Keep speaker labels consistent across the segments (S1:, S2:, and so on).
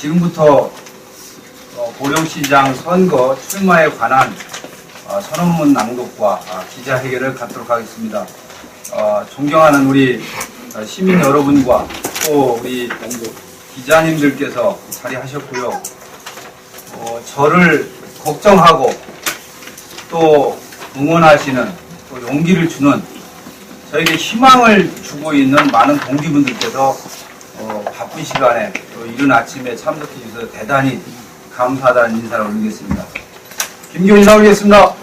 S1: 지금부터 보령시장 선거 출마에 관한 선언문 낭독과 기자회견을 갖도록 하겠습니다. 존경하는 우리 시민 여러분과 또 우리 기자님들께서 자리하셨고요. 저를 걱정하고 또 응원하시는 또 용기를 주는 저에게 희망을 주고 있는 많은 동지분들께서 바쁜 시간에 또 이른 아침에 참석해 주셔서 대단히 감사하다는 인사를 올리겠습니다. 김기훈 인사 올리겠습니다.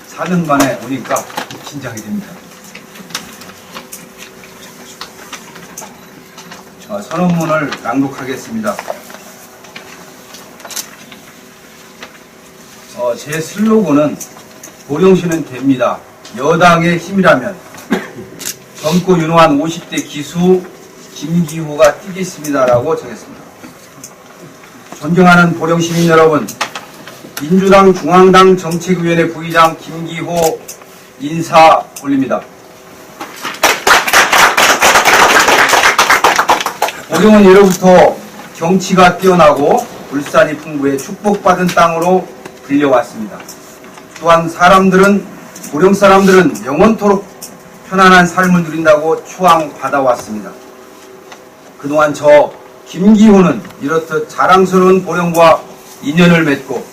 S1: 사 년 만에 오니까 긴장이 됩니다. 선언문을 낭독하겠습니다. 제 슬로건은 보령시는 됩니다. 여당의 힘이라면 젊고 유능한 50대 기수 김기호가 뛰겠습니다라고 정했습니다. 존경하는 보령시민 여러분, 민주당 중앙당 정책위원회 부의장 김기호 인사 올립니다. 보령은 예로부터 경치가 뛰어나고 물산이 풍부해 축복받은 땅으로 불려왔습니다. 또한 보령 사람들은 영원토록 편안한 삶을 누린다고 추앙받아왔습니다. 그동안 저 김기호는 이렇듯 자랑스러운 보령과 인연을 맺고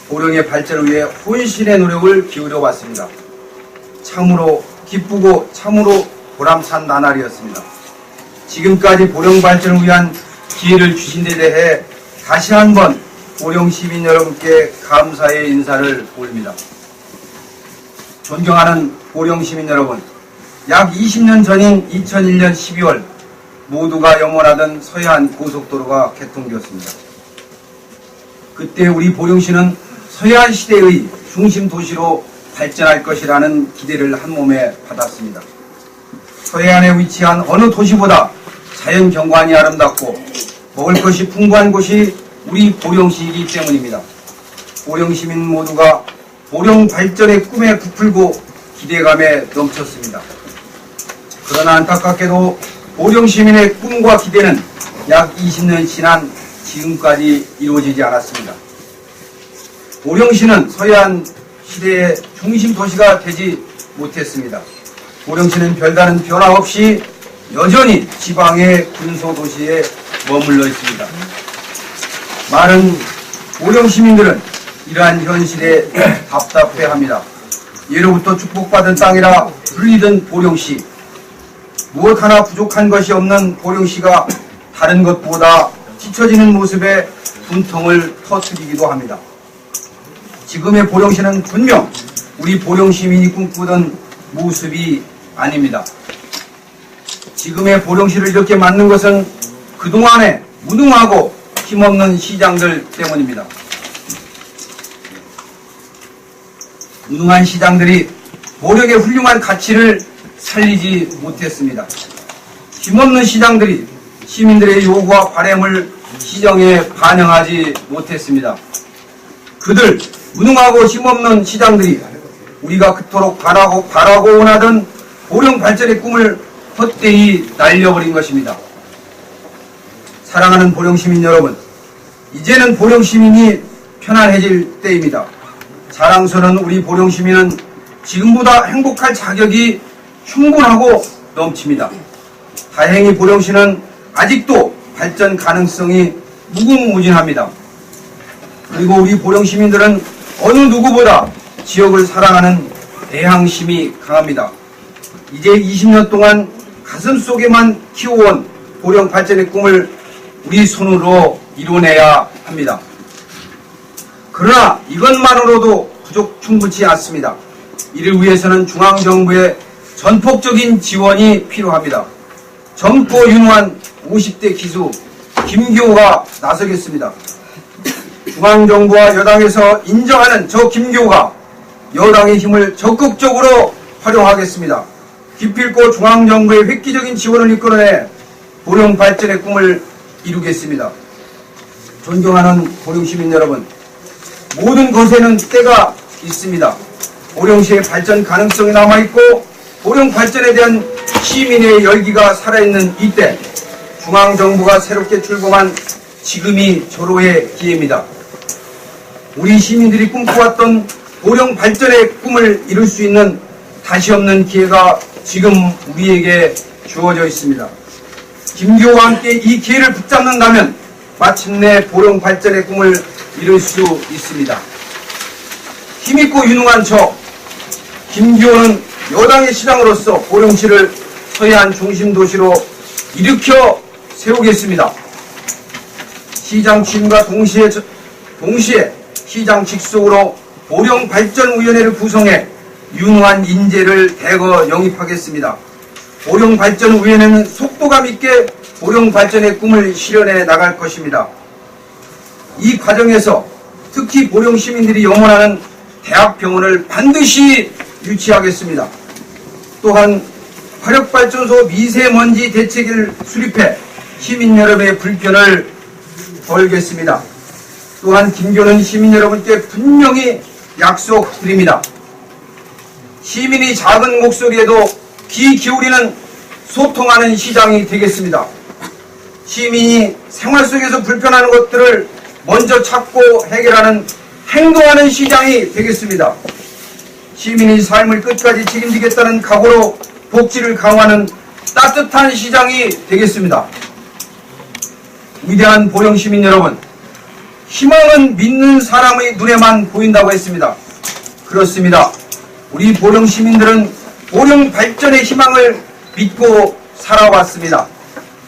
S1: 보령의 발전을 위해 혼신의 노력을 기울여 왔습니다. 참으로 기쁘고 참으로 보람찬 나날이었습니다. 지금까지 보령 발전을 위한 기회를 주신 데 대해 다시 한번 보령 시민 여러분께 감사의 인사를 올립니다. 존경하는 보령 시민 여러분, 약 20년 전인 2001년 12월 모두가 염원하던 서해안 고속도로가 개통되었습니다. 그때 우리 보령시는 서해안 시대의 중심 도시로 발전할 것이라는 기대를 한몸에 받았습니다. 서해안에 위치한 어느 도시보다 자연 경관이 아름답고 먹을 것이 풍부한 곳이 우리 보령시이기 때문입니다. 보령 시민 모두가 보령 발전의 꿈에 부풀고 기대감에 넘쳤습니다. 그러나 안타깝게도 보령 시민의 꿈과 기대는 약 20년 지난 지금까지 이루어지지 않았습니다. 보령시는 서해안 시대의 중심 도시가 되지 못했습니다. 보령시는 별다른 변화 없이 여전히 지방의 군소도시에 머물러 있습니다. 많은 보령 시민들은 이러한 현실에 답답해합니다. 예로부터 축복받은 땅이라 불리던 보령시, 무엇 하나 부족한 것이 없는 보령시가 다른 것보다 뒤처지는 모습에 분통을 터뜨리기도 합니다. 지금의 보령시는 분명 우리 보령 시민이 꿈꾸던 모습이 아닙니다. 지금의 보령시를 이렇게 만든 것은 그동안에 무능하고 힘없는 시장들 때문입니다. 무능한 시장들이 보령의 훌륭한 가치를 살리지 못했습니다. 힘없는 시장들이 시민들의 요구와 바람을 시정에 반영하지 못했습니다. 그들 무능하고 힘없는 시장들이 우리가 그토록 바라고 원하던 보령 발전의 꿈을 헛되이 날려버린 것입니다. 사랑하는 보령 시민 여러분, 이제는 보령 시민이 편안해질 때입니다. 자랑스러운 우리 보령 시민은 지금보다 행복할 자격이 충분하고 넘칩니다. 다행히 보령시는 아직도 발전 가능성이 무궁무진합니다. 그리고 우리 보령 시민들은 어느 누구보다 지역을 사랑하는 애향심이 강합니다. 이제 20년 동안 가슴속에만 키워온 보령 발전의 꿈을 우리 손으로 이뤄내야 합니다. 그러나 이것만으로도 충분치 않습니다. 이를 위해서는 중앙정부의 전폭적인 지원이 필요합니다. 젊고 유능한 50대 기수 김기호가 나서겠습니다. 중앙정부와 여당에서 인정하는 저 김기호가 여당의 힘을 적극적으로 활용하겠습니다. 기필코 중앙정부의 획기적인 지원을 이끌어내 보령 발전의 꿈을 이루겠습니다. 존경하는 보령 시민 여러분, 모든 것에는 때가 있습니다. 보령시의 발전 가능성이 남아있고 보령 발전에 대한 시민의 열기가 살아있는 이때 중앙정부가 새롭게 출범한 지금이 절호의 기회입니다. 우리 시민들이 꿈꿔왔던 보령 발전의 꿈을 이룰 수 있는 다시 없는 기회가 지금 우리에게 주어져 있습니다. 김기호와 함께 이 기회를 붙잡는다면 마침내 보령 발전의 꿈을 이룰 수 있습니다. 힘있고 유능한 저 김기호는 여당의 시장으로서 보령시를 서해안 중심도시로 일으켜 세우겠습니다. 시장 취임과 동시에 시장 직속으로 보령발전위원회를 구성해 유능한 인재를 대거 영입하겠습니다. 보령발전위원회는 속도감 있게 보령발전의 꿈을 실현해 나갈 것입니다. 이 과정에서 특히 보령 시민들이 염원하는 대학병원을 반드시 유치하겠습니다. 또한 화력발전소 미세먼지 대책을 수립해 시민 여러분의 불편을 덜겠습니다. 또한 김교는 시민 여러분께 분명히 약속드립니다. 시민이 작은 목소리에도 귀 기울이는 소통하는 시장이 되겠습니다. 시민이 생활 속에서 불편한 것들을 먼저 찾고 해결하는 행동하는 시장이 되겠습니다. 시민이 삶을 끝까지 책임지겠다는 각오로 복지를 강화하는 따뜻한 시장이 되겠습니다. 위대한 보령 시민 여러분, 희망은 믿는 사람의 눈에만 보인다고 했습니다. 그렇습니다. 우리 보령 시민들은 보령 발전의 희망을 믿고 살아왔습니다.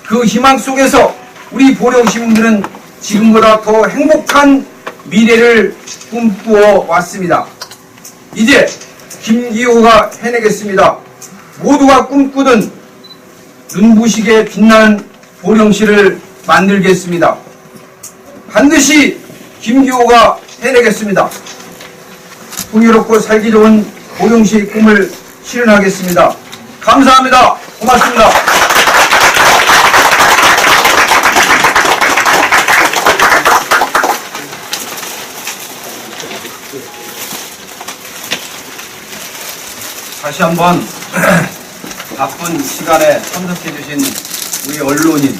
S1: 그 희망 속에서 우리 보령 시민들은 지금보다 더 행복한 미래를 꿈꾸어 왔습니다. 이제 김기호가 해내겠습니다. 모두가 꿈꾸던 눈부시게 빛나는 보령시를 만들겠습니다. 반드시 김기호가 해내겠습니다. 풍요롭고 살기 좋은 보령시의 꿈을 실현하겠습니다. 감사합니다. 고맙습니다. 다시 한번 바쁜 시간에 참석해 주신 우리 언론인,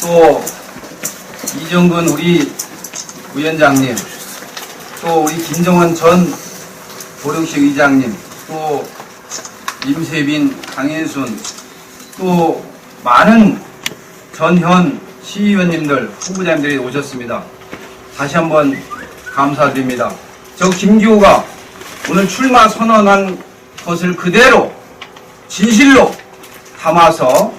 S1: 또 이정근 우리 위원장님, 또 우리 김정원 전 보령시 의장님, 또 임세빈, 강인순, 또 많은 전현 시의원님들, 후보자님들이 오셨습니다. 다시 한번 감사드립니다. 저 김기호가 오늘 출마 선언한 것을 그대로 진실로 담아서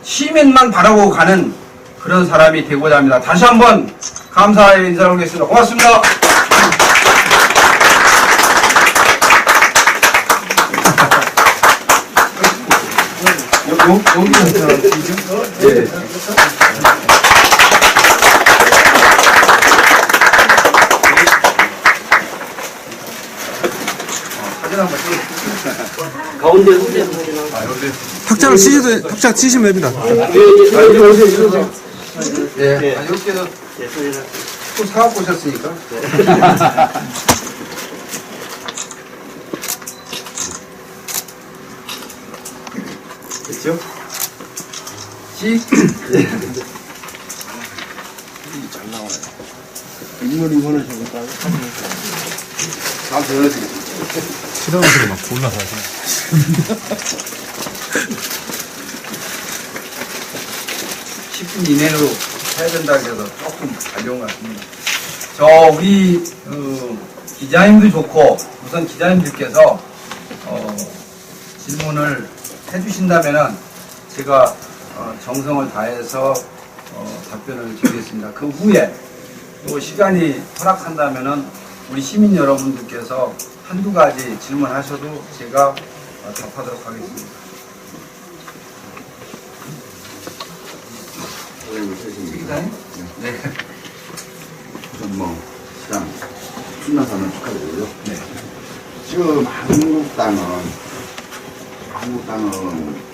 S1: 시민만 바라보고 가는 그런 사람이 되고자 합니다. 다시 한번 감사의 인사를 올리겠습니다. 고맙습니다. 여기는
S2: 가운데
S3: 탁자를 치셔도 탁자 치시면 됩니다.
S1: 예, 이렇게도 또 사갖고 오셨으니까. 됐죠? 잘 나와요.
S2: 인물을 적을까요?
S1: 다음 전해드리겠습니다.
S3: 싫어하시고 막 골라서 하시네.
S1: 10분 이내로 해야 된다고 해서 조금 달려온 것 같습니다. 우리 기자님도 좋고, 우선 기자님들께서 질문을 해주신다면은 제가 정성을 다해서 답변을 드리겠습니다. 그 후에 또 시간이 허락한다면은 우리 시민 여러분들께서 한두 가지 질문하셔도 제가 답하도록 하겠습니다. 기자님? 네.
S4: 우선 시장 출마선언 축하드리고요.
S1: 네.
S4: 지금 한국당은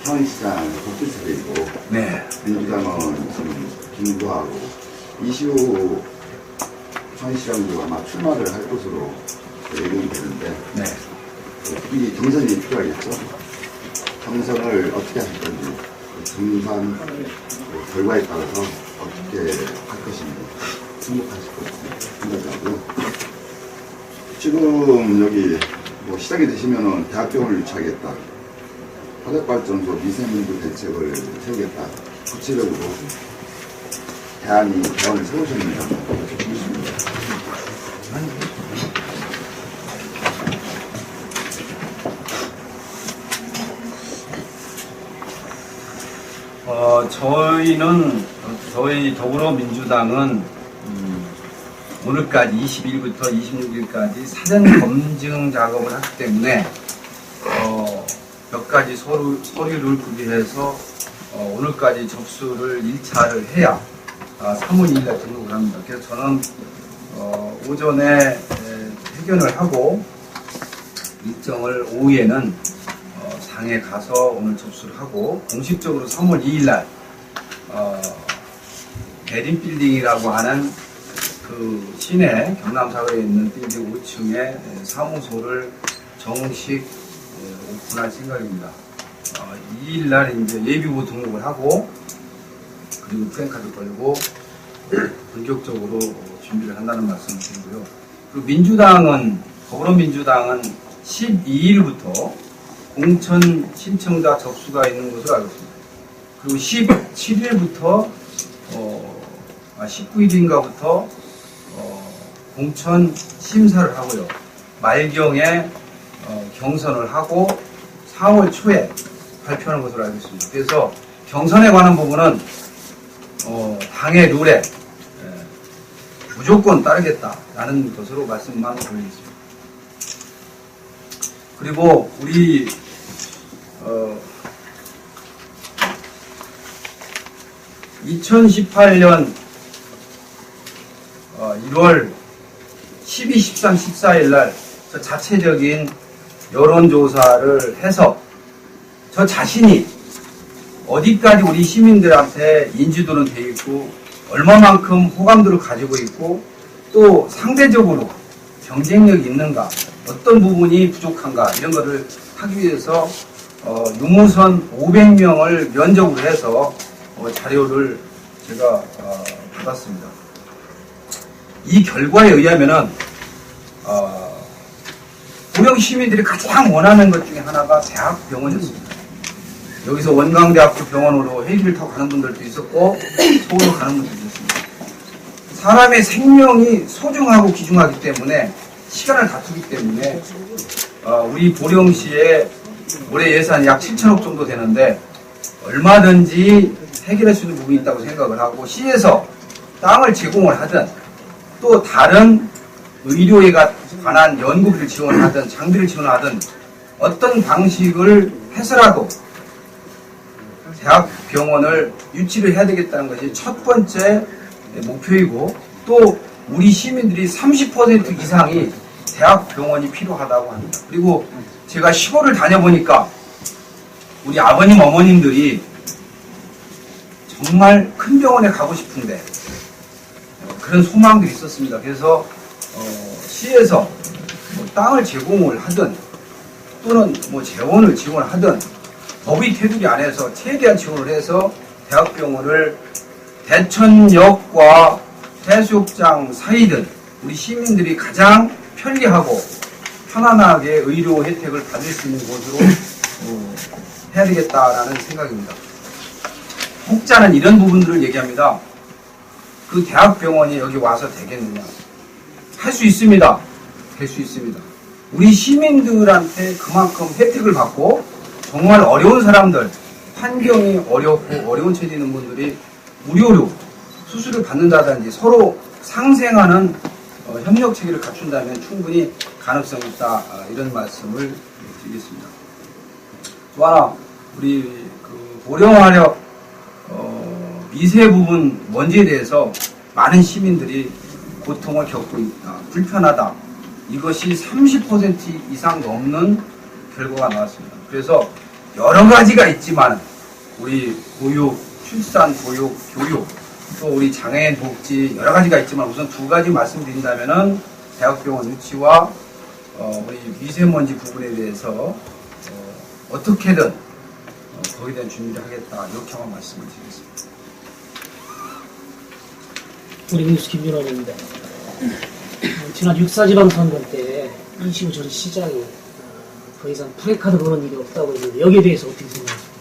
S4: 현시장 복지세대이고,
S1: 네.
S4: 민주당은 지금 김구하고 이시우 현시장도 아마 출마를 할 것으로 예정이 되는데
S1: 네.
S4: 이 경선이 필요하겠죠. 경선을 어떻게 하실 건지 경선 결과에 따라서 어떻게 할 것인지 승복하실 것인지 생각하고요. 지금 여기 뭐 시작이 되시면은 대학병원을 유치하겠다, 화력발전소 미세먼지 대책을 세우겠다, 구체적으로 대안을 세우셨는지 한번 여쭤보겠습니다.
S1: 저희 더불어민주당은 오늘까지 20일부터 26일까지 사전 검증 작업을 하기 때문에 몇 가지 서류를 구비해서 오늘까지 접수를 1차를 해야 3월 2일 날 등록을 합니다. 그래서 저는 오전에 회견을 하고 일정을 오후에는 상에 가서 오늘 접수를 하고 공식적으로 3월 2일 날 대림빌딩이라고 하는 그 시내 경남사거리에 있는 빌딩 5층에 사무소를 정식 오픈할 생각입니다. 2일 날 이제 예비후보 등록을 하고 그리고 플랜카드 걸고 본격적으로 준비를 한다는 말씀을 드리고요. 그리고 더불어민주당은 12일부터 공천 신청자 접수가 있는 것으로 알고 있습니다. 그리고 17일부터 19일인가부터 공천 심사를 하고요. 말경에 경선을 하고 4월 초에 발표하는 것으로 알고 있습니다. 그래서 경선에 관한 부분은 당의 룰에 무조건 따르겠다라는 것으로 말씀만 드리겠습니다. 그리고 우리 2018년 1월 12, 13, 14일 날 저 자체적인 여론조사를 해서 저 자신이 어디까지 우리 시민들한테 인지도는 돼 있고 얼마만큼 호감도를 가지고 있고 또 상대적으로 경쟁력이 있는가, 어떤 부분이 부족한가 이런 거를 하기 위해서 유무선 500명을 면접을 해서 자료를 제가 받았습니다. 이 결과에 의하면은 고령 시민들이 가장 원하는 것 중에 하나가 대학병원이었습니다. 여기서 원광대학교 병원으로 헬기를 타고 가는 분들도 있었고 서울로 가는 분들도 있었습니다. 사람의 생명이 소중하고 귀중하기 때문에 시간을 다투기 때문에 우리 보령시에 올해 예산이 약 7천억 정도 되는데 얼마든지 해결할 수 있는 부분이 있다고 생각을 하고 시에서 땅을 제공을 하든 또 다른 의료에 관한 연구비를 지원하든 장비를 지원하든 어떤 방식을 해서라도 대학병원을 유치를 해야 되겠다는 것이 첫 번째 목표이고 또 우리 시민들이 30% 이상이 대학병원이 필요하다고 합니다. 그리고 제가 시골을 다녀보니까 우리 아버님 어머님들이 정말 큰 병원에 가고 싶은데 그런 소망들이 있었습니다. 그래서 시에서 뭐 땅을 제공을 하든 또는 뭐 재원을 지원하든 법의 테두리 안에서 최대한 지원을 해서 대학병원을 대천역과 해수욕장 사이든 우리 시민들이 가장 편리하고 편안하게 의료 혜택을 받을 수 있는 곳으로 해야 되겠다라는 생각입니다. 혹자는 이런 부분들을 얘기합니다. 그 대학병원이 여기 와서 되겠느냐? 할 수 있습니다. 될 수 있습니다. 우리 시민들한테 그만큼 혜택을 받고 정말 어려운 사람들, 환경이 어렵고 어려운 처지에 있는 분들이 무료로 수술을 받는다든지 서로 상생하는 협력 체계를 갖춘다면 충분히 가능성이 있다. 이런 말씀을 드리겠습니다. 또 하나, 우리 보령화력 미세 부분 먼지에 대해서 많은 시민들이 고통을 겪고 있다. 불편하다. 이것이 30% 이상 넘는 결과가 나왔습니다. 그래서 여러 가지가 있지만 우리 보육, 출산, 보육, 교육, 또 우리 장애인 복지 여러 가지가 있지만 우선 두 가지 말씀드린다면은 대학병원 유치와 우리 미세먼지 부분에 대해서 어떻게든 거기에 대한 준비를 하겠다 이렇게만 말씀을 드리겠습니다.
S5: 우리 민주수 김준원입니다. 지난 6.4 지방선거 때 이시우 전 시장이 더 이상 프레카드 거는 일이 없다고 했는데 여기에 대해서 어떻게 생각하십니까?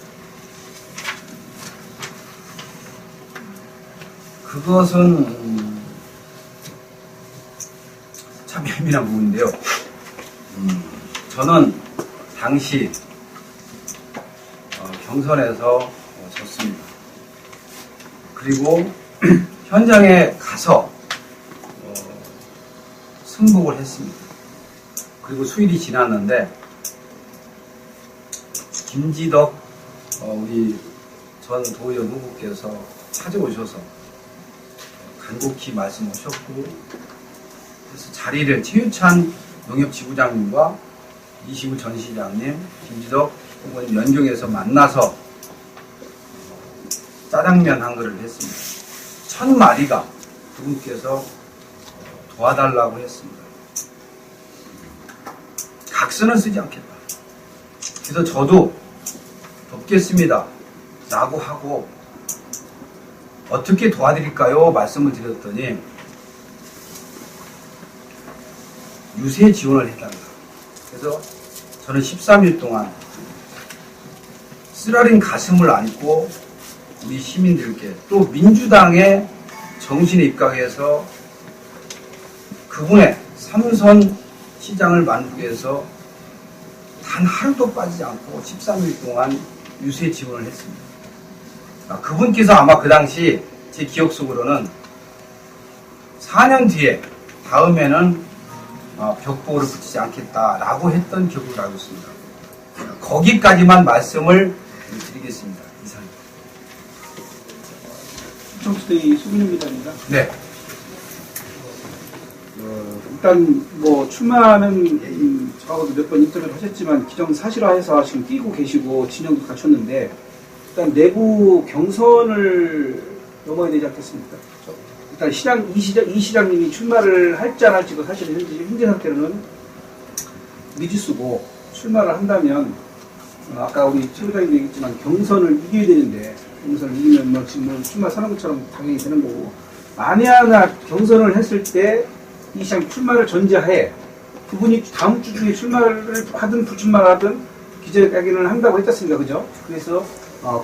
S1: 그것은 참 예민한 부분인데요. 저는 당시 경선에서 졌습니다. 그리고 현장에 가서 승복을 했습니다. 그리고 수일이 지났는데 김지덕 우리 전 도의원 후보께서 찾아오셔서 간곡히 말씀하셨고 그래서 자리를 최유찬 농협지부장님과 이시우 전 시장님, 김지덕 후보님 연경에서 만나서 짜장면 한 그릇을 했습니다. 1000마리가 그분께서 도와달라고 했습니다. 각서는 쓰지 않겠다. 그래서 저도 돕겠습니다. 라고 하고 어떻게 도와드릴까요? 말씀을 드렸더니 유세 지원을 해달라. 그래서 저는 13일 동안 쓰라린 가슴을 안고 우리 시민들께 또 민주당의 정신에 입각해서 그분의 삼선 시장을 만들기 위해서 단 하루도 빠지지 않고 13일 동안 유세 지원을 했습니다. 그분께서 아마 그 당시 제 기억 속으로는 4년 뒤에 다음에는 벽보를 붙이지 않겠다라고 했던 기억을 알고 있습니다. 거기까지만 말씀을 드리겠습니다. 이상입니다.
S6: 청수대의 수민현 기자입니다.
S1: 네.
S6: 일단 뭐 출마는 저하고도 몇 번 인터뷰를 하셨지만 기정사실화해서 지금 뛰고 계시고 진영도 갖췄는데 일단 내부 경선을 넘어야 되지 않겠습니까? 일단 이 시장님이 출마를 할지 안 할지도 사실은 현재 상태로는 미지수고 출마를 한다면 아까 우리 최 부장님도 얘기했지만 경선을 이겨야 되는데 경선을 이기면 뭐 지금 뭐 출마 선언처럼 당연히 되는 거고 만에 하나 경선을 했을 때 이 시장 출마를 전제하에 그분이 다음 주 중에 출마를 하든 불출마를 하든 기자회견을 한다고 했지 않습니까? 그죠? 그래서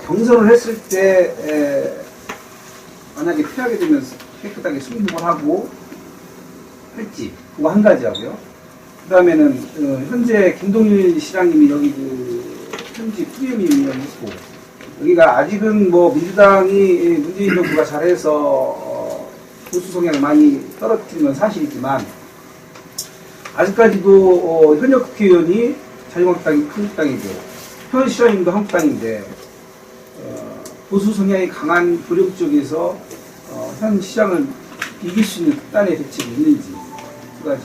S6: 경선을 했을 때 만약에 피하게 되면 깨끗하게 승복을 하고 할지 그거 한 가지 하고요. 그 다음에는 현재 김동일 시장님이 여기 현지 프리미엄이 있고 여기가 아직은 뭐 민주당이 문재인 정부가 잘해서 보수 성향을 많이 떨어뜨린 건 사실이지만 아직까지도 현역 국회의원이 자유한국당이 한국당이고 현 시장님도 한국당인데 보수 성향이 강한 보령 쪽에서 현 시장을 이길 수 있는 극단의 대책이 있는지 두 가지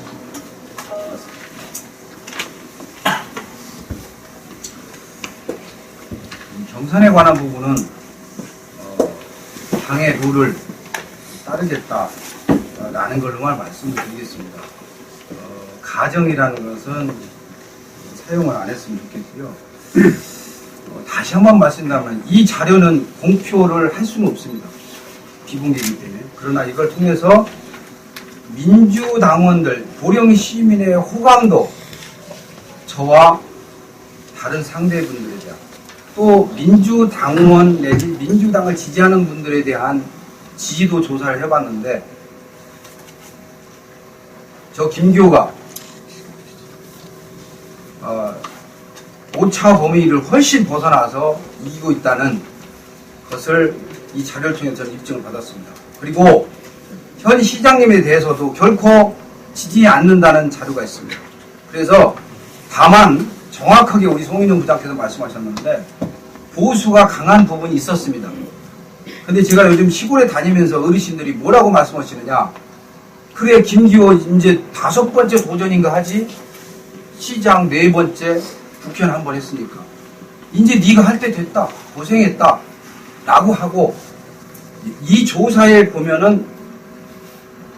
S1: 경선에 관한 부분은 당의 룰을 따르겠다라는 걸로만 말씀을 드리겠습니다. 가정이라는 것은 사용을 안 했으면 좋겠고요. 다시 한번 말씀드리면 이 자료는 공표를 할 수는 없습니다. 비공개이기 때문에. 그러나 이걸 통해서 민주당원들, 보령 시민의 호감도 저와 다른 상대분들에 대한 또 민주당원 내지 민주당을 지지하는 분들에 대한 지지도 조사를 해봤는데 저 김교가 오차 범위를 훨씬 벗어나서 이기고 있다는 것을 이 자료를 통해서 입증을 받았습니다. 그리고 현 시장님에 대해서도 결코 지지지 않는다는 자료가 있습니다. 그래서 다만 정확하게 우리 송인용 부장께서 말씀하셨는데 보수가 강한 부분이 있었습니다. 근데 제가 요즘 시골에 다니면서 어르신들이 뭐라고 말씀하시느냐, 그래 김기호 이제 5번째 도전인가 하지 시장 4번째 국회의원 1번 했으니까 이제 네가 할 때 됐다 고생했다 라고 하고 이 조사에 보면은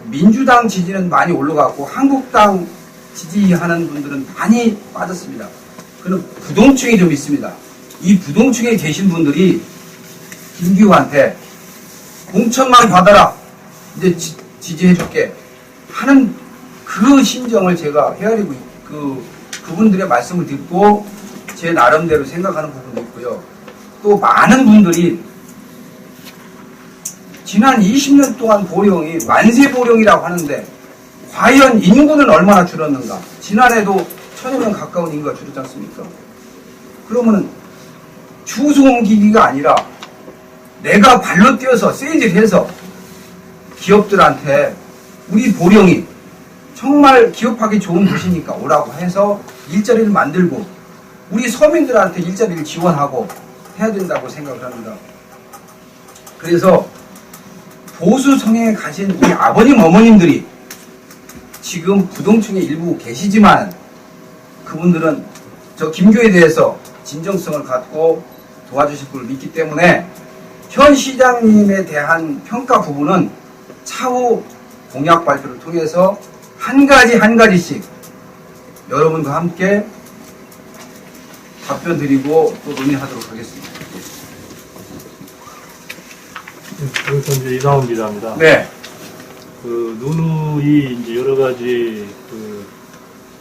S1: 민주당 지지는 많이 올라갔고 한국당 지지하는 분들은 많이 빠졌습니다. 그는 부동층이 좀 있습니다. 이 부동층에 계신 분들이 김기호한테 공천만 받아라, 이제 지지해줄게 하는 그 심정을 제가 헤아리고 그분들의 말씀을 듣고 제 나름대로 생각하는 부분도 있고요. 또 많은 분들이 지난 20년 동안 보령이 만세보령이라고 하는데 과연 인구는 얼마나 줄었는가? 지난해도 1000여 명 가까운 인구가 줄었지 않습니까? 그러면은 주소 옮기기가 아니라 내가 발로 뛰어서 세일해서 기업들한테 우리 보령이 정말 기업하기 좋은 도시니까 오라고 해서 일자리를 만들고 우리 서민들한테 일자리를 지원하고 해야 된다고 생각을 합니다. 그래서 보수 성향에 가신 우리 아버님 어머님들이 지금 부동층에 일부 계시지만 그분들은 저 김교에 대해서 진정성을 갖고 도와주실 걸 믿기 때문에 현 시장님에 대한 평가 부분은 차후 공약 발표를 통해서 한 가지씩 여러분과 함께 답변 드리고 또 논의하도록 하겠습니다.
S7: 여기서 이제 이상훈 기자입니다.
S1: 네.
S7: 누누이 이제 여러 가지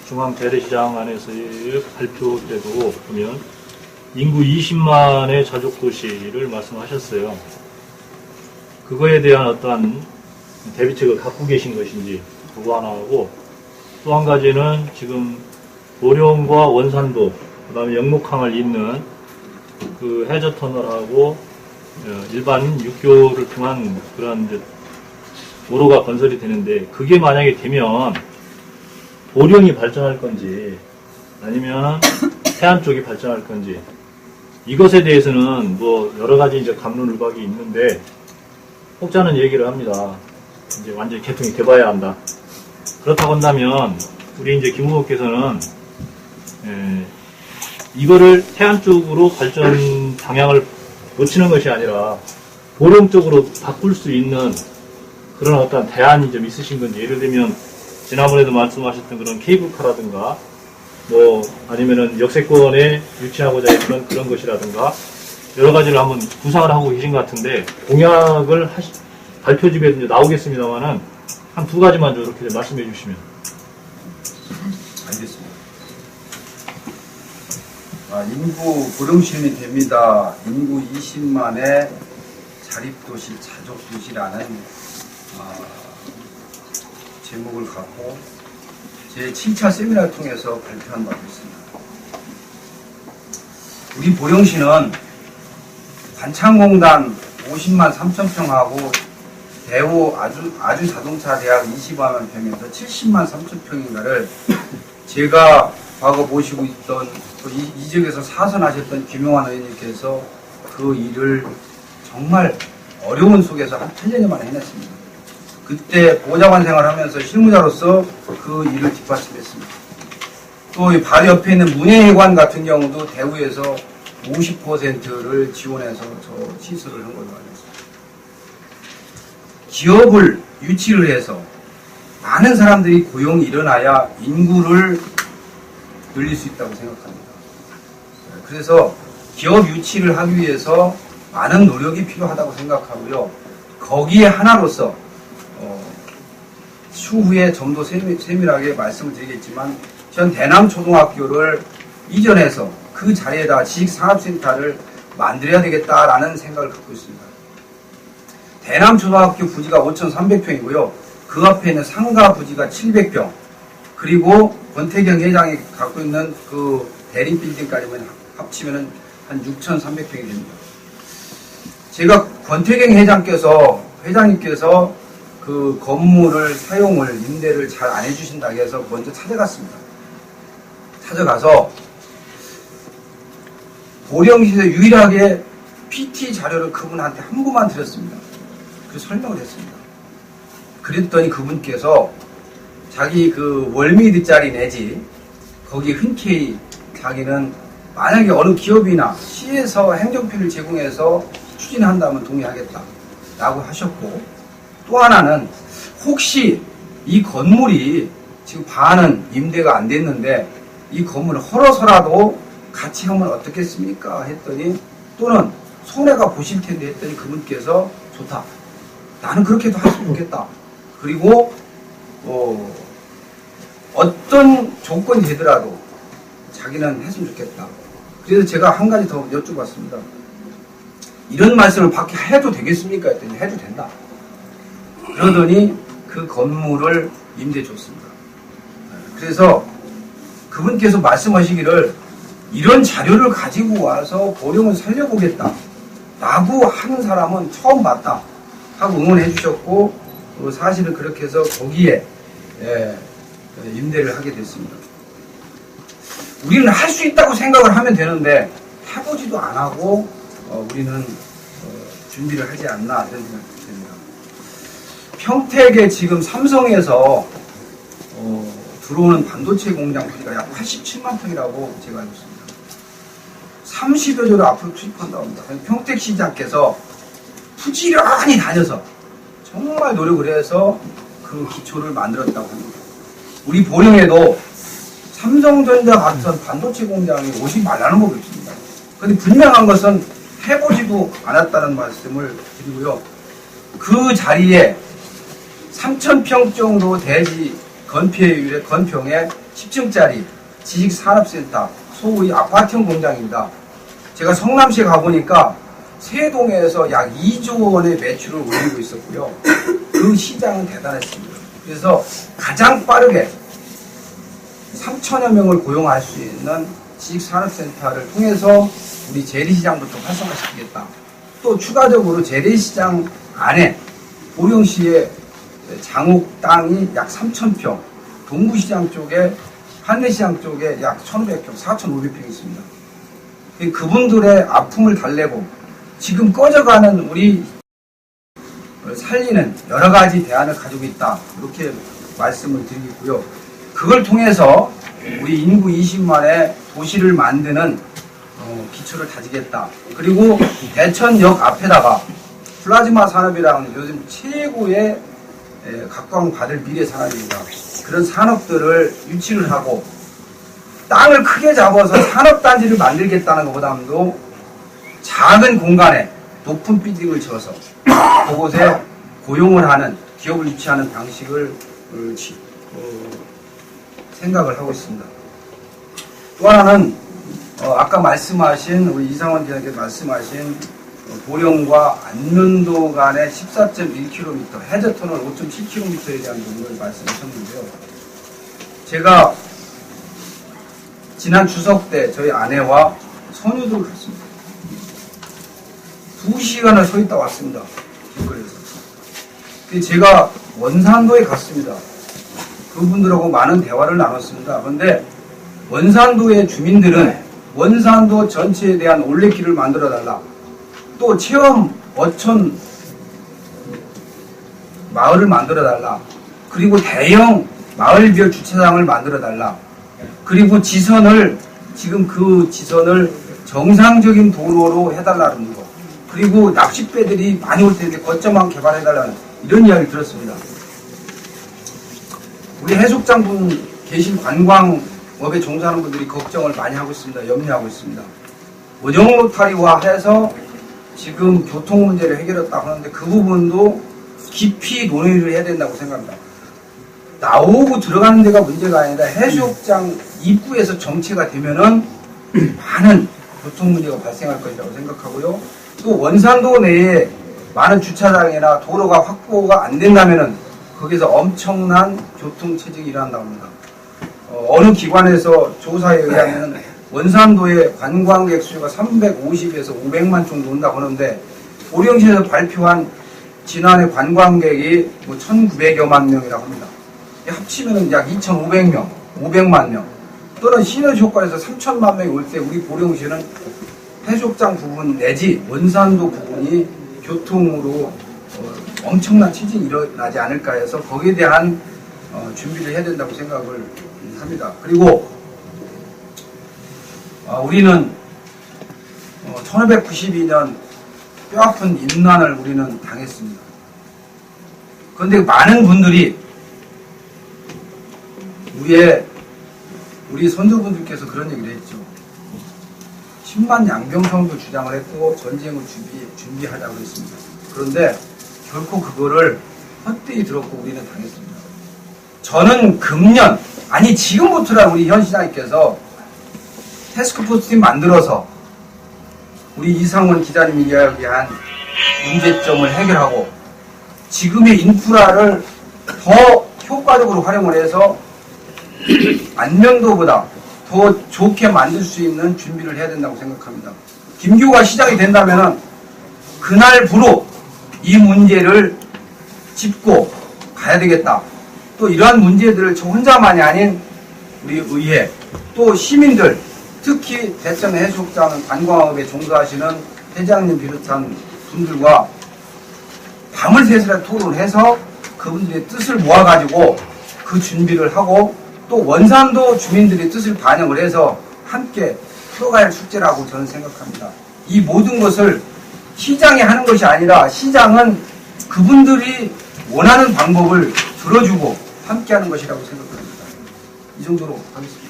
S7: 중앙 재래시장 안에서의 발표 때도 보면 인구 20만의 자족도시를 말씀하셨어요. 그거에 대한 어떠한 대비책을 갖고 계신 것인지 그거 하나 하고 또 한 가지는 지금 보령과 원산도 그 다음에 영목항을 잇는 그 해저터널하고 일반 육교를 통한 그런 이제 도로가 건설이 되는데 그게 만약에 되면 보령이 발전할 건지 아니면 해안 쪽이 발전할 건지 이것에 대해서는 뭐 여러 가지 이제 갑론을박이 있는데 혹자는 얘기를 합니다. 이제 완전히 개통이 돼봐야 한다. 그렇다고 한다면 우리 이제 김 후보께서는 이거를 해안 쪽으로 발전 방향을 놓치는 것이 아니라 보령 쪽으로 바꿀 수 있는 그런 어떤 대안이 좀 있으신 건지 예를 들면 지난번에도 말씀하셨던 그런 케이블카라든가 뭐 아니면은 역세권에 유치하고자 했던 그런 것이라든가 여러 가지를 한번 구상을 하고 계신 것 같은데 공약을 발표집에 이제 나오겠습니다만은 한 두 가지만 좀 이렇게 말씀해 주시면.
S1: 알겠습니다. 인구 보령시민이 됩니다. 인구 20만의 자립도시, 자족도시라는 제목을 갖고 제 7차 세미나를 통해서 발표한 바가 있습니다. 우리 보령시는 관창공단 50만 3천 평하고 대우 아주 자동차 대학 20만 평에서 70만 3천 평인가를 제가 과거 모시고 있던 또 이 지역에서 사선하셨던 김용환 의원님께서 그 일을 정말 어려운 속에서 한 8년여 만에 해냈습니다. 그때 보좌관 생활하면서 실무자로서 그 일을 뒷받침했습니다. 또 이 바로 옆에 있는 문예회관 같은 경우도 대우에서 50%를 지원해서 저 시설을 한 걸로 알고 있습니다. 기업을 유치를 해서 많은 사람들이 고용이 일어나야 인구를 늘릴 수 있다고 생각합니다. 그래서 기업 유치를 하기 위해서 많은 노력이 필요하다고 생각하고요. 거기에 하나로서 추후에 좀 더 세밀하게 말씀을 드리겠지만 전 대남초등학교를 이전해서 그 자리에다 지식산업센터를 만들어야 되겠다라는 생각을 갖고 있습니다. 대남초등학교 부지가 5,300평이고요. 그 앞에 있는 상가 부지가 700평 그리고 권태경 회장이 갖고 있는 그 대림빌딩까지만 합치면 한 6,300평이 됩니다. 제가 권태경 회장님께서 그 건물을 사용을 임대를 잘 안 해주신다고 해서 먼저 찾아갔습니다. 찾아가서 보령시에서 유일하게 PT 자료를 그분한테 한 번만 드렸습니다. 그래서 설명을 했습니다. 그랬더니 그분께서 자기 그 월미드짜리 내지 거기 흔쾌히 자기는 만약에 어느 기업이나 시에서 행정비를 제공해서 추진한다면 동의하겠다라고 하셨고 또 하나는 혹시 이 건물이 지금 반은 임대가 안 됐는데 이 건물을 헐어서라도 같이 하면 어떻겠습니까? 했더니 또는 손해가 보실 텐데 했더니 그분께서 좋다. 나는 그렇게도 할 수 있겠다. 그리고 어떤 조건이 되더라도 자기는 했으면 좋겠다. 그래서 제가 한 가지 더 여쭤봤습니다. 이런 말씀을 밖에 해도 되겠습니까? 했더니 해도 된다. 그러더니 그 건물을 임대 줬습니다. 그래서 그분께서 말씀하시기를 이런 자료를 가지고 와서 보령을 살려보겠다 라고 하는 사람은 처음 봤다 하고 응원해 주셨고, 사실은 그렇게 해서 거기에 임대를 하게 됐습니다. 우리는 할 수 있다고 생각을 하면 되는데 해보지도 안 하고 우리는 준비를 하지 않나 이런 생각이 듭니다. 평택에 지금 삼성에서 들어오는 반도체 공장 부지가 약 87만 평이라고 제가 알고 있습니다. 30여 조를 앞으로 투입한다고 합니다. 평택시장께서 부지런히 다녀서 정말 노력을 해서 그 기초를 만들었다고 합니다. 우리 보령에도 삼성전자 같은 반도체 공장이 오지 말라는 법이 없습니다. 그런데 분명한 것은 해보지도 않았다는 말씀을 드리고요. 그 자리에 3,000평 정도 대지 건폐율의 건평에 10층짜리 지식산업센터 소위 아파트형 공장입니다. 제가 성남시에 가보니까 세동에서 약 2조 원의 매출을 올리고 있었고요. 그 시장은 대단했습니다. 그래서 가장 빠르게 3천여 명을 고용할 수 있는 지식산업센터를 통해서 우리 재래시장부터 활성화시키겠다. 또 추가적으로 재래시장 안에 보령시의 장옥 땅이 약 3,000평, 동부시장 쪽에, 한내시장 쪽에 약 1,500평, 4,500평 있습니다. 그분들의 아픔을 달래고 지금 꺼져가는 우리 살리는 여러 가지 대안을 가지고 있다. 이렇게 말씀을 드리겠고요. 그걸 통해서 우리 인구 20만의 도시를 만드는 기초를 다지겠다. 그리고 대천역 앞에다가 플라즈마 산업이라는 요즘 최고의 각광받을 미래 산업입니다. 그런 산업들을 유치를 하고 땅을 크게 잡아서 산업단지를 만들겠다는 것보다도 작은 공간에 높은 빌딩을 지어서 그곳에 고용을 하는 기업을 유치하는 방식을 생각을 하고 있습니다. 또 하나는 아까 말씀하신 우리 이상원 기자님께서 말씀하신 보령과 안면도 간의 14.1km, 해저터널 5.7km에 대한 부분을 말씀하셨는데요. 제가 지난 추석 때 저희 아내와 선유도를 갔습니다. 2시간을 서 있다 왔습니다. 길거리에서. 제가 원산도에 갔습니다. 그분들하고 많은 대화를 나눴습니다. 그런데 원산도의 주민들은 원산도 전체에 대한 올레길을 만들어달라. 또 체험 어촌 마을을 만들어달라. 그리고 대형 마을별 주차장을 만들어달라. 그리고 지선을 지금 그 지선을 정상적인 도로로 해달라는 거. 그리고 낚싯배들이 많이 올 텐데 거점만 개발해달라는 이런 이야기를 들었습니다. 우리 해수장분 계신 관광업에 종사하는 분들이 걱정을 많이 하고 있습니다. 염려하고 있습니다. 원형 로타리화 해서 지금 교통 문제를 해결했다고 하는데 그 부분도 깊이 논의를 해야 된다고 생각합니다. 나오고 들어가는 데가 문제가 아니라 해수욕장 입구에서 정체가 되면은 많은 교통 문제가 발생할 것이라고 생각하고요. 또 원산도 내에 많은 주차장이나 도로가 확보가 안 된다면은 거기서 엄청난 교통 체증이 일어난다고 합니다. 어느 기관에서 조사에 의하면 원산도의 관광객 수가 350에서 500만 정도 온다고 하는데 보령시에서 발표한 지난해 관광객이 1,900여만 명이라고 합니다. 합치면 약 2,500명, 500만 명 또는 시너지 효과에서 3,000만 명이 올 때 우리 보령시는 해수욕장 부분 내지 원산도 부분이 교통으로 엄청난 체증이 일어나지 않을까 해서 거기에 대한 준비를 해야 된다고 생각을 합니다. 그리고 우리는 1592년 뼈아픈 임난을 우리는 당했습니다. 그런데 많은 분들이 이게 우리 선조분들께서 그런 얘기를 했죠. 10만 양병성도 주장을 했고 전쟁을 준비하자고 했습니다. 그런데 결코 그거를 헛되이 들었고 우리는 당했습니다. 저는 금년, 아니 지금부터라 우리 현 시장님께서 태스크포스팀 만들어서 우리 이상원 기자님이 이야기한 문제점을 해결하고 지금의 인프라를 더 효과적으로 활용을 해서 안면도보다 더 좋게 만들 수 있는 준비를 해야 된다고 생각합니다. 김규가 시작이 된다면은 그날부로 이 문제를 짚고 가야 되겠다. 또 이러한 문제들을 저 혼자만이 아닌 우리 의회 또 시민들 특히 대천 해수욕장 관광업에 종사하시는 회장님 비롯한 분들과 밤을 새서 토론해서 그분들의 뜻을 모아가지고 그 준비를 하고 또 원산도 주민들의 뜻을 반영을 해서 함께 풀어가야 할 숙제라고 저는 생각합니다. 이 모든 것을 시장이 하는 것이 아니라 시장은 그분들이 원하는 방법을 들어주고 함께 하는 것이라고 생각합니다. 이 정도로 하겠습니다.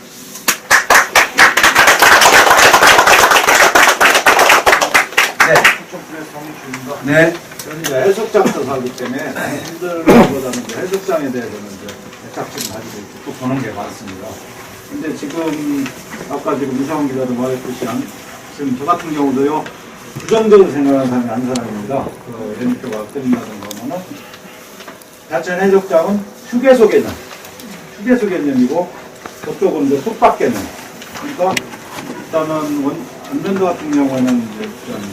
S1: 네.
S8: 저는 이제 해수욕장에서 살기 때문에 힘들보다는 해수욕장에 대해서는 이제 애착심을 가지고 쭉 보는 게 많습니다. 근데 지금 아까 지금 이상원 기자도 말했듯이 지금 저 같은 경우도요 부정적으로 생각하는 사람이 아닌 사람입니다. 그 연표가 끝나든가 하면은 대천 해수욕장은 휴게소 개념이고 저쪽은 이제 숙박 개념. 그러니까 일단은 안면도 같은 경우에는 이제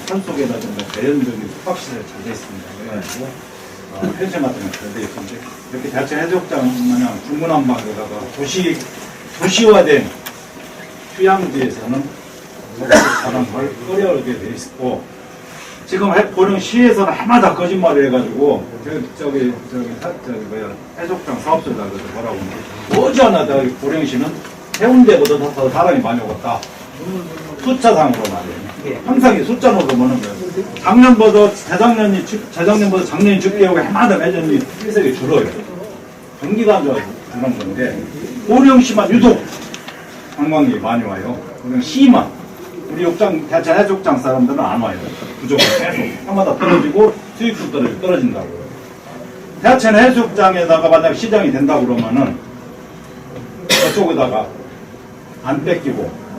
S8: 산속에다든가 대연적인 숙박시설이 잘 되어 있습니다. 그래가지고 펜션 같은 게 잘 되어 있는데 이렇게 대천 해수욕장 마냥 중문안방에다가 도시화된 휴양지에서는 가장 어려울게 되어 있고 지금 보령시에서는 해마다 거짓말을 해가지고 해수욕장 사업소에다 뭐라고 어지않아 보령시는 해운대보다 더 사람이 많이 오갔다. 숫자상으로 말이에요. 항상 이 숫자로 보는 거예요. 작년보다 작년이 죽게 하고 해마다 매년이 일색이 줄어요. 경기가 안 좋아서 그런 건데 보령시만 유독 관광객이 많이 와요. 보령시만 우리 대천 해수욕장 사람들은 안 와요. 무조건 계속 해마다 떨어지고 수익도 떨어진다고요. 대천 해수욕장에다가 만약 시장이 된다고 그러면은 저쪽에다가 안 뺏기고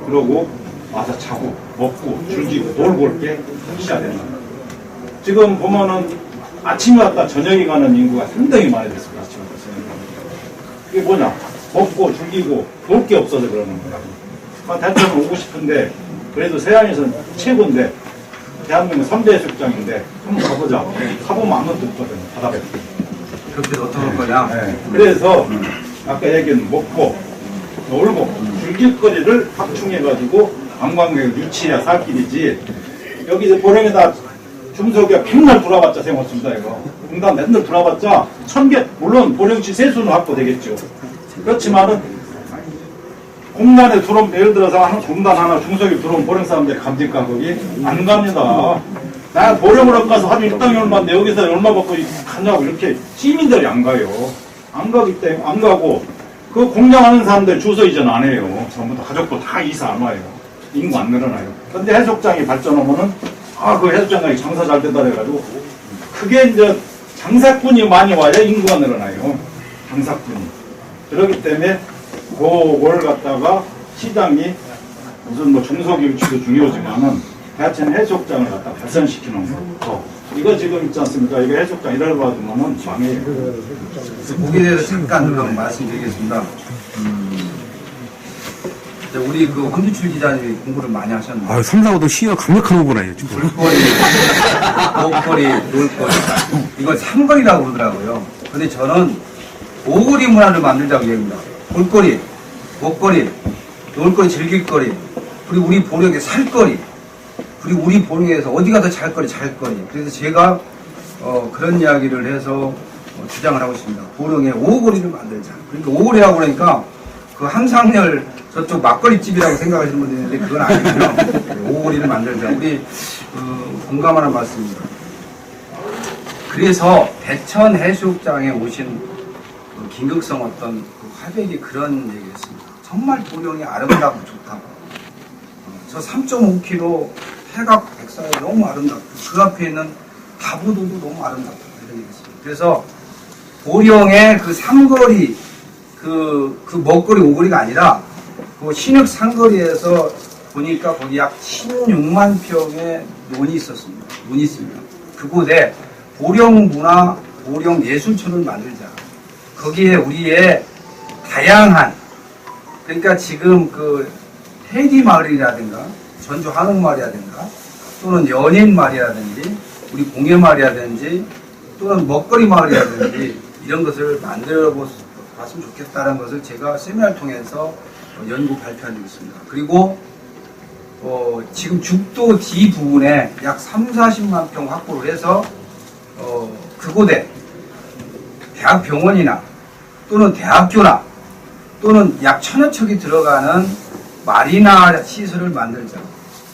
S8: 그러고 와서 자고 먹고 즐기고 놀고 올 게 시작된다. 지금 보면은 아침에 왔다 저녁에 가는 인구가 상당히 많이 됐습니다. 아침에 왔다 저녁에 가는 인구가. 이게 뭐냐? 먹고 즐기고 놀 게 없어서 그러는 거야. 대천은 오고 싶은데 그래도 서해안에서는 최고인데 대한민국 3대 해수욕장인데 한번 가보자. 가보면 아무것도 없거든요. 바다에.
S1: 그렇게 어떤 거냐?
S8: 네. 그래서 아까 얘기한 먹고 놀고 즐길 거리를 확충해가지고 관광객을 유치해야 살 길이지. 여기 보령에다 중소기업 맨날 돌아봤자 생각없습니다. 이거 공단 맨날 돌아봤자 1000개 물론 보령시 세수는 확보되겠죠. 그렇지만은 공단에 들어오면 예를 들어서 한 공단 하나 중소기업 들어오면 보령 사람들 갑니까? 거기 안 갑니다. 나 보령으로 가서 하루 일당이 얼마인데 여기서 얼마 받고 가냐고 이렇게 시민들이 안 가요. 안 가기 때문에 안 가고 그 공장하는 사람들 주소 이전 안 해요. 전부 다 가족도 다 이사 안 와요. 인구 안 늘어나요. 근데 해수욕장이 발전하면은 그 해수욕장이 장사 잘 된다 해가지고 그게 이제 장사꾼이 많이 와야 인구가 늘어나요. 장사꾼이. 그렇기 때문에 그걸 갖다가 시장이 무슨 뭐 중소기업 유치도 중요하지만은 대천 해수욕장을 갖다 발전시키는 거. 이거 지금 있지 않습니까? 이거 해수욕장 이래로 봐주면은 망해요.
S1: 거기에 대해서 잠깐 말씀드리겠습니다. 우리 그 황주출 기자님이 공부를 많이 하셨는데.
S3: 3, 4, 5도 시가 강력한 후보네요, 지금.
S1: 볼거리, 먹거리, 놀거리. 이걸 3거리라고 그러더라고요. 근데 저는 5거리 문화를 만들자고 얘기합니다. 볼거리, 먹거리, 놀거리, 즐길거리, 그리고 우리 보령의 살거리, 그리고 우리 보령에서 어디 가서 잘거리. 그래서 제가 그런 이야기를 해서 주장을 하고 있습니다. 보령에 5거리를 만들자. 그러니까 5거리라고 그러니까 그 한상열 저쪽 막걸리집이라고 생각하시는 분들이 있는데 그건 아니고요. 5거리를 만들자. 우리 공감하는 말씀입니다. 그래서 대천 해수욕장에 오신 그 김극성 어떤 그 화백이 그런 얘기였습니다. 정말 보령이 아름답고 좋다고. 저 3.5km 해각 백사에 너무 아름답고 그 앞에 있는 다부도도 너무 아름답다 이런 얘기였습니다. 그래서 보령의 그 삼거리 그 먹거리 오거리가 아니라 그 신흥 상거리에서 보니까 거기 약 16만 평의 논이 있었습니다. 논이 있습니다. 그곳에 보령 문화, 보령 예술촌을 만들자. 거기에 우리의 다양한, 그러니까 지금 그 해디 마을이라든가 전주 한옥마을이라든가 또는 연인 마을이라든지 우리 공예 마을이라든지 또는 먹거리 마을이라든지 이런 것을 만들어 봤으면 좋겠다는 것을 제가 세미나를 통해서 연구 발표한 적이 있습니다. 그리고 지금 죽도 뒤 부분에 약 30~40만 평 확보를 해서 그곳에 대학병원이나 또는 대학교나 또는 약 1000여 척이 들어가는 마리나 시설을 만들자.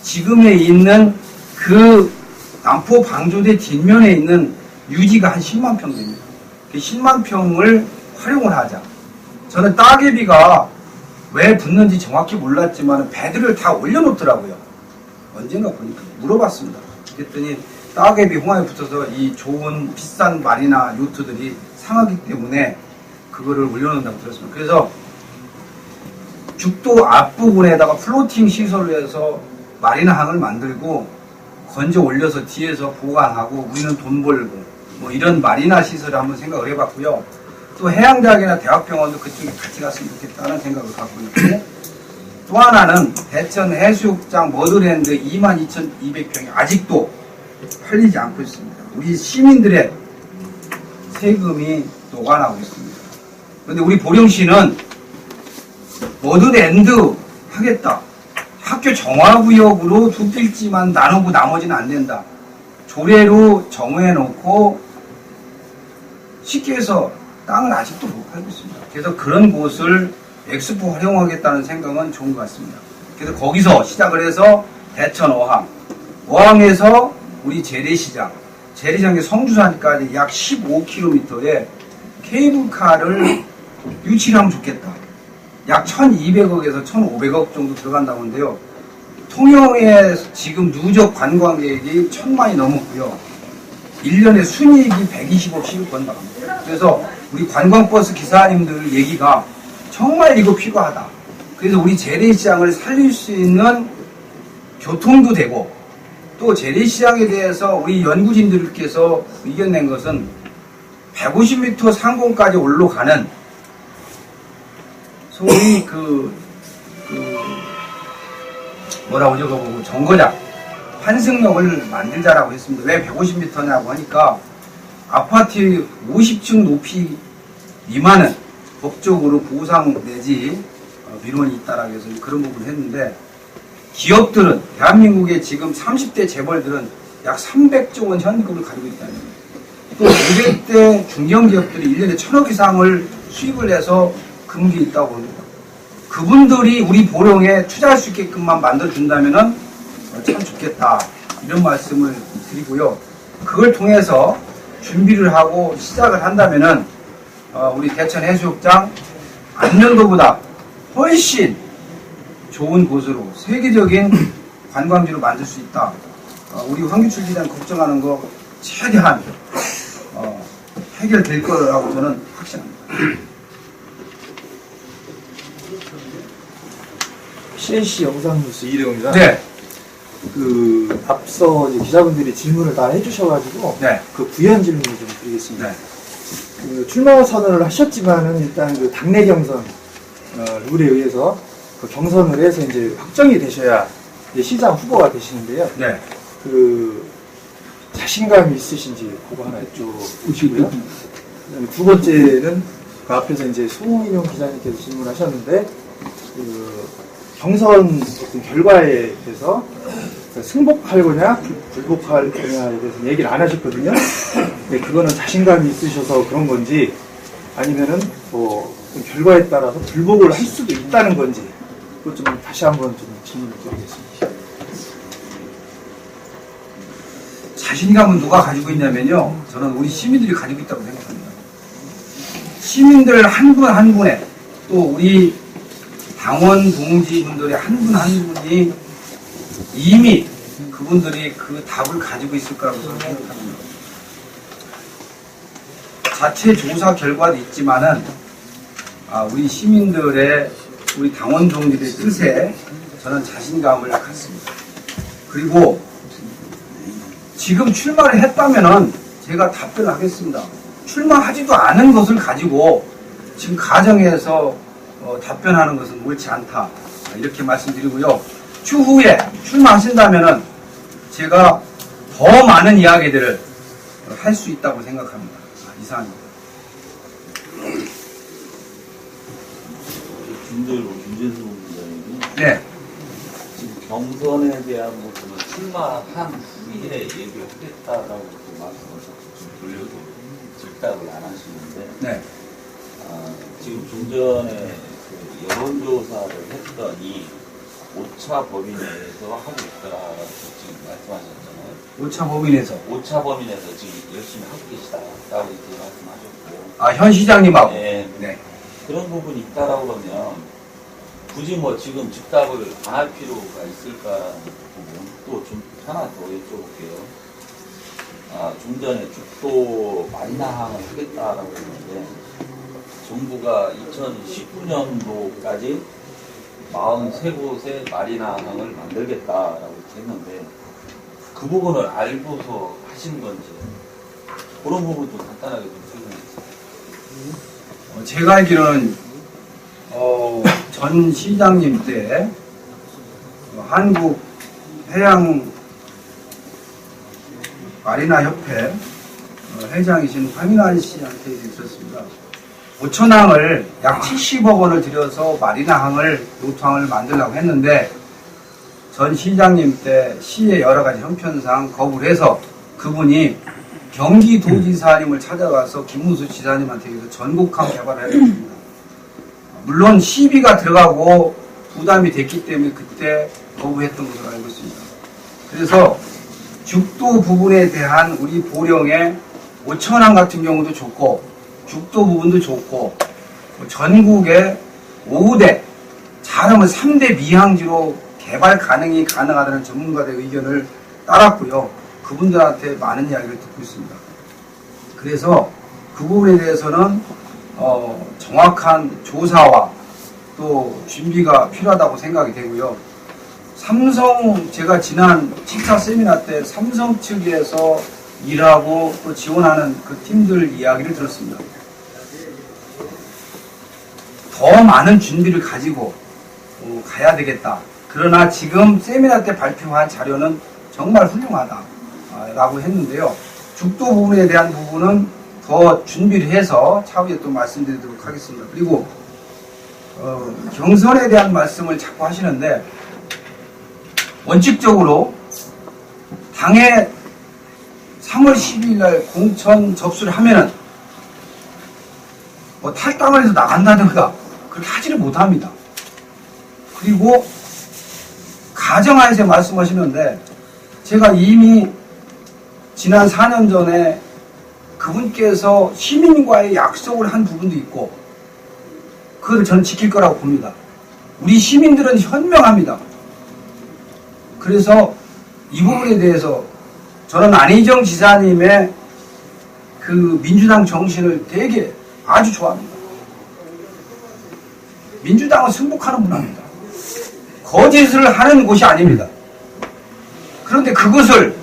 S1: 지금에 있는 그 남포 방조대 뒷면에 있는 유지가 한 10만 평 됩니다. 그 10만 평을 활용을 하자. 저는 따개비가 왜 붙는지 정확히 몰랐지만 배들을 다 올려놓더라고요. 언젠가 보니까 물어봤습니다. 그랬더니 따개비 홍합에 붙어서 이 좋은 비싼 마리나 요트들이 상하기 때문에 그거를 올려놓는다고 들었습니다. 그래서 죽도 앞부분에다가 플로팅 시설을 해서 마리나항을 만들고 건져 올려서 뒤에서 보관하고 우리는 돈 벌고 뭐 이런 마리나 시설을 한번 생각을 해봤고요. 또 해양대학이나 대학병원도 그쪽에 같이 갔으면 좋겠다는 생각을 갖고 있고, 또 하나는 대천 해수욕장 머드랜드 22,200평이 아직도 팔리지 않고 있습니다. 우리 시민들의 세금이 녹아나고 있습니다. 그런데 우리 보령시는 머드랜드 하겠다. 학교 정화구역으로 두 필지만 나누고 나머지는 안 된다. 조례로 정해놓고 쉽게 해서 땅을 아직도 못 팔고 있습니다. 그래서 그런 곳을 엑스포 활용하겠다는 생각은 좋은 것 같습니다. 그래서 거기서 시작을 해서 대천 어항에서 우리 재래시장, 재래시장의 성주산까지 약 15km의 케이블카를 유치를 하면 좋겠다. 약 1200억에서 1500억 정도 들어간다고 하는데요. 통영에 지금 누적 관광객이 1000만이 넘었고요. 1년에 순이익이 120억씩 번다고 합니다. 그래서 우리 관광버스 기사님들 얘기가 정말 이거 필요하다. 그래서 우리 재래시장을 살릴 수 있는 교통도 되고, 또 재래시장에 대해서 우리 연구진들께서 의견 낸 것은 150m 상공까지 올라가는 소위 뭐라고 적어보고 정거장 환승역을 만들자라고 했습니다. 왜 150m냐고 하니까 아파트 50층 높이 미만은 법적으로 보상 내지 민원이 있다라고 해서 그런 부분을 했는데, 기업들은 대한민국의 지금 30대 재벌들은 약 300조 원 현금을 가지고 있다는 거예요. 또 500대 중견기업들이 1년에 1000억 이상을 수입을 해서 금기 있다고 합니다. 그분들이 우리 보령에 투자할 수 있게끔만 만들어준다면 참 좋겠다. 이런 말씀을 드리고요. 그걸 통해서 준비를 하고 시작을 한다면은 우리 대천 해수욕장 안면도보다 훨씬 좋은 곳으로 세계적인 관광지로 만들 수 있다. 우리 황규출 기자는 걱정하는 거 최대한 해결될 거라고 저는 확신합니다.
S9: CNC 영상뉴스 이대웅입니다.
S1: 네.
S9: 앞서 이제 기자분들이 질문을 다 해주셔가지고
S1: 네.
S9: 그 부연 질문을 좀 드리겠습니다.
S1: 네.
S9: 출마 선언을 하셨지만은 일단 당내 경선 룰에 의해서 그 경선을 해서 이제 확정이 되셔야 이제 시장 후보가 되시는데요.
S1: 네.
S9: 자신감이 있으신지 그거 하나 여쭤보시고요. 두 번째는 그 앞에서 이제 송인용 기자님께서 질문하셨는데 경선 결과에 대해서 승복할 거냐 불복할 거냐에 대해서 얘기를 안 하셨거든요. 근데 그거는 자신감이 있으셔서 그런 건지 아니면은 결과에 따라서 불복을 할 수도 있다는 건지 그것 좀 다시 한번 좀 질문을 드리겠습니다.
S1: 자신감은 누가 가지고 있냐면요. 저는 우리 시민들이 가지고 있다고 생각합니다. 시민들 한 분 한 분에 또 우리 당원 동지분들의 한 분 한 분이 이미 그분들이 그 답을 가지고 있을 거라고 저는 생각합니다. 자체 조사 결과도 있지만은 우리 시민들의 우리 당원 동지들의 뜻에 저는 자신감을 갖습니다. 그리고 지금 출마를 했다면은 제가 답변을 하겠습니다. 출마하지도 않은 것을 가지고 지금 가정에서 답변하는 것은 옳지 않다. 이렇게 말씀드리고요. 추후에 출마하신다면은 제가 더 많은 이야기들을 할 수 있다고 생각합니다. 이상입니다.
S10: 김재수 부장님이
S1: 네.
S10: 지금 경선에 대한 것을 출마한 후에 얘기하겠다라고 말씀하셨고 좀 돌려도 즉답을 안 하시는데
S1: 네.
S10: 지금 좀 전에 그 여론조사를 했더니 오차 범위 내에서 하고 있다라고 지금 말씀하셨잖아요.
S1: 오차 범위내에서.
S10: 오차 범위 내에서 지금 열심히 하고 계시다라고 이렇게 말씀하셨고.
S1: 현 시장님하고.
S10: 네.
S1: 네.
S10: 그런 부분이 있다라고 그러면 굳이 뭐 지금 즉답을 안 할 필요가 있을까 부분 또 좀 하나 더 여쭤볼게요. 좀 전에 죽도 마리나항을 하겠다라고 했는데 정부가 2019년도까지 43곳의 마리나항을 만들겠다라고 했는데 그 부분을 알고서 하신 건지 그런 부분 좀 간단하게 좀 설명해 주세요.
S1: 제가 알기로는 전 시장님 때 한국 해양 마리나 협회 회장이신 황인환 씨한테 있었습니다. 5천항을 약 70억 원을 들여서 마리나항을 요트항을 만들려고 했는데 전 시장님 때 시의 여러 가지 형편상 거부를 해서 그분이 경기도지사님을 찾아가서 김문수 지사님한테 전국항 개발을 했습니다. 물론 시비가 들어가고 부담이 됐기 때문에 그때 거부했던 것으로 알고 있습니다. 그래서 죽도 부분에 대한 우리 보령의 5천항 같은 경우도 좋고 죽도 부분도 좋고 전국에 5대 잘하면 3대 미항지로 개발 가능하다는 전문가들의 의견을 따랐고요. 그분들한테 많은 이야기를 듣고 있습니다. 그래서 그 부분에 대해서는 정확한 조사와 또 준비가 필요하다고 생각이 되고요. 제가 지난 7차 세미나 때 삼성 측에서 일하고 또 지원하는 그 팀들 이야기를 들었습니다. 더 많은 준비를 가지고 가야 되겠다. 그러나 지금 세미나 때 발표한 자료는 정말 훌륭하다라고 했는데요. 죽도 부분에 대한 부분은 더 준비를 해서 차후에 또 말씀드리도록 하겠습니다. 그리고 경선에 대한 말씀을 자꾸 하시는데 원칙적으로 당에 3월 12일 날 공천 접수를 하면은 탈당을 해서 나간다든가 그렇게 하지를 못합니다. 그리고 가정하에서 말씀하시는데 제가 이미 지난 4년 전에 그분께서 시민과의 약속을 한 부분도 있고 그걸 저는 지킬 거라고 봅니다. 우리 시민들은 현명합니다. 그래서 이 부분에 대해서 저는 안희정 지사님의 그 민주당 정신을 되게 아주 좋아합니다. 민주당은 승복하는 문화입니다. 거짓을 하는 곳이 아닙니다. 그런데 그것을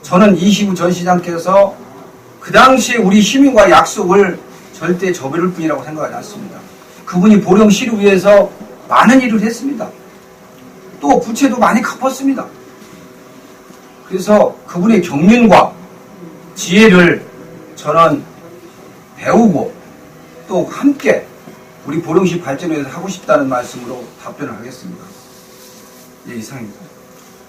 S1: 저는 이시구 전 시장께서 그 당시에 우리 시민과 약속을 절대 저버릴 뿐이라고 생각하지 않습니다. 그분이 보령시를 위해서 많은 일을 했습니다. 또 부채도 많이 갚았습니다. 그래서 그분의 경륜과 지혜를 저는 배우고 또 함께 우리 보령시 발전을 위해서 하고 싶다는 말씀으로 답변을 하겠습니다. 예, 이상입니다.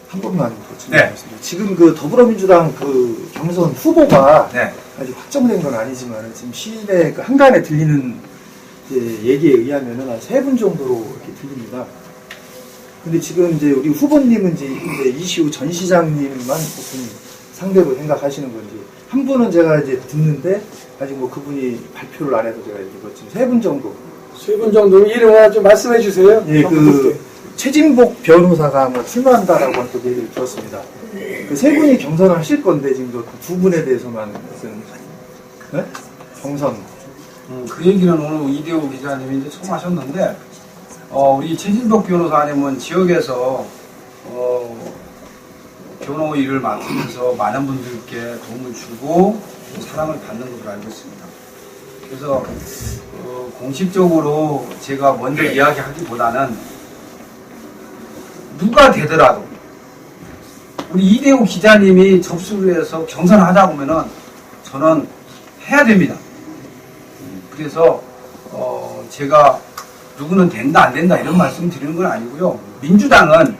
S9: 한 번만 더 질문하겠습니다. 지금 그 더불어민주당 그 경선 후보가 아직 확정된 건 아니지만 지금 시내 그 한간에 들리는 얘기에 의하면은 한 3분 정도로 이렇게 들립니다. 근데 지금 이제 우리 후보님은 이제 이시우 전 시장님만 보통 상대로 생각하시는 건지 한 분은 제가 이제 듣는데 아직 뭐 그분이 발표를 안 해서 제가 이제 뭐 지금 3분 정도.
S3: 3분 정도 이름 하나 좀 말씀해 주세요.
S9: 예, 그 최진복 변호사가 아마 출마한다라고 또 얘기를 들었습니다. 그 3분이 경선을 하실 건데 지금 그 2분에 대해서만 무슨 네? 경선.
S1: 그 얘기는 오늘 이대호 기자님이 이제 처음 하셨는데, 우리 최진복 변호사님은 지역에서, 변호 일을 맡으면서 많은 분들께 도움을 주고 사랑을 받는 것으로 알고 있습니다. 그래서, 공식적으로 제가 먼저 이야기하기보다는 누가 되더라도 우리 이대호 기자님이 접수를 해서 경선을 하자고 하면은 저는 해야 됩니다. 그래서 제가 누구는 된다 안 된다 이런 말씀 드리는 건 아니고요. 민주당은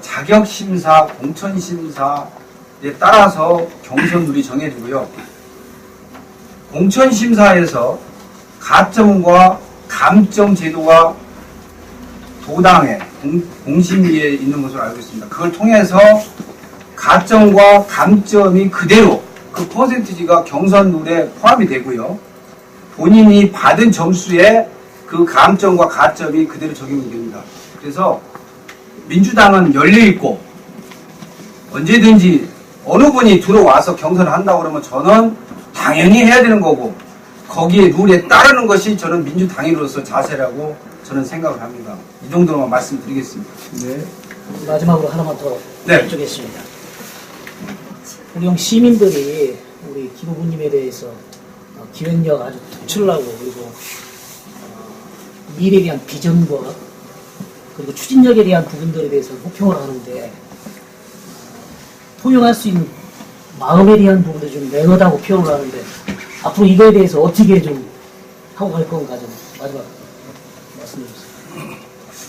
S1: 자격심사, 공천심사에 따라서 경선룰이 정해지고요. 공천심사에서 가점과 감점 제도가 도당에 공심위에 있는 것으로 알고 있습니다. 그걸 통해서 가점과 감점이 그대로 그 퍼센티지가 경선룰에 포함이 되고요. 본인이 받은 점수에 그 감점과 가점이 그대로 적용이 됩니다. 그래서 민주당은 열려있고 언제든지 어느 분이 들어와서 경선을 한다고 그러면 저는 당연히 해야 되는 거고 거기에 룰에 따르는 것이 저는 민주당인으로서 자세라고 저는 생각을 합니다. 이 정도만 말씀드리겠습니다.
S9: 네.
S5: 마지막으로 하나만 더
S1: 네.
S5: 여쭙겠습니다. 우리 시민들이 우리 김 후보님에 대해서 기획력 아주 특출나고 그리고 미래에 대한 비전과 그리고 추진력에 대한 부분들에 대해서 호평을 하는데 포용할 수 있는 마음에 대한 부분도 좀 냉하다고 표현을 하는데 앞으로 이거에 대해서 어떻게 좀 하고 갈 건가 좀 마지막 말씀해 주세요.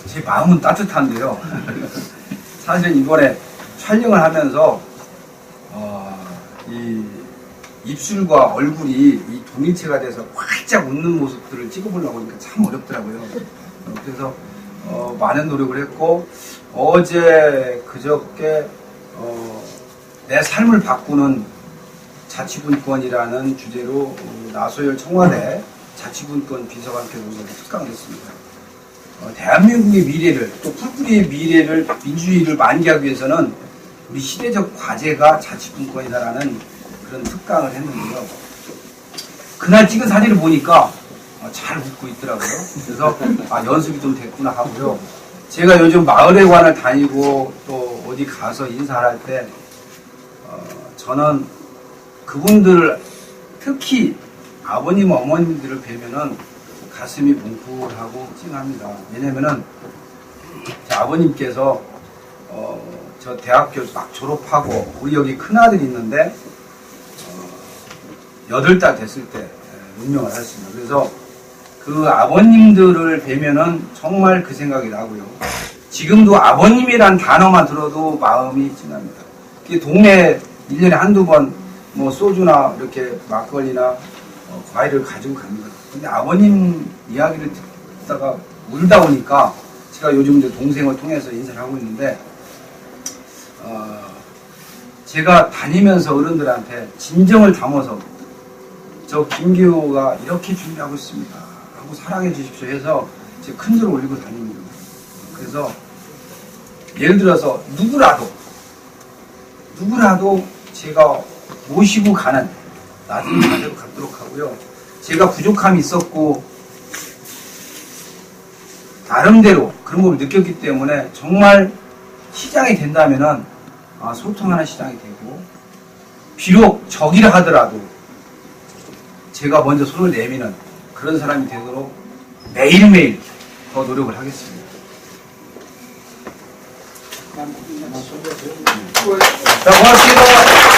S1: 제 마음은 따뜻한데요. 사실 이번에 촬영을 하면서 이 입술과 얼굴이 이 동일체가 돼서 활짝 웃는 모습들을 찍어보려고 하니까 참 어렵더라고요. 그래서 많은 노력을 했고 어제 그저께 내 삶을 바꾸는 자치분권이라는 주제로 나소열 청와대 자치분권 비서관께서 특강을 했습니다. 대한민국의 미래를 또 풀뿌리의 미래를 민주주의를 만개하기 위해서는 우리 시대적 과제가 자치분권이다라는 그런 특강을 했는데요. 그날 찍은 사진을 보니까 잘 웃고 있더라고요. 그래서 연습이 좀 됐구나 하고요. 제가 요즘 마을회관을 다니고 또 어디 가서 인사를 할 때 저는 그분들 특히 아버님 어머님들을 뵈면은 가슴이 뭉클하고 찡합니다. 왜냐면은 제 아버님께서 저 대학교 막 졸업하고 우리 여기 큰아들이 있는데 8달 됐을 때 운명을 하셨습니다. 그래서 그 아버님들을 뵈면은 정말 그 생각이 나고요. 지금도 아버님이란 단어만 들어도 마음이 찡합니다. 동네 1년에 한두 번 뭐 소주나 이렇게 막걸리나 과일을 가지고 갑니다. 근데 아버님 이야기를 듣다가 울다 보니까 제가 요즘 이제 동생을 통해서 인사를 하고 있는데 제가 다니면서 어른들한테 진정을 담아서 저 김기호가 이렇게 준비하고 있습니다 하고 사랑해 주십시오 해서 제 큰소리 올리고 다닙니다. 그래서 예를 들어서 누구라도 제가 모시고 가는 나중에 가지고 갖도록 하고요. 제가 부족함이 있었고 나름대로 그런 걸 느꼈기 때문에 정말 시장이 된다면은 소통하는 시장이 되고 비록 적이라 하더라도 제가 먼저 손을 내미는 그런 사람이 되도록 매일매일 더 노력을 하겠습니다. 자, 고맙습니다.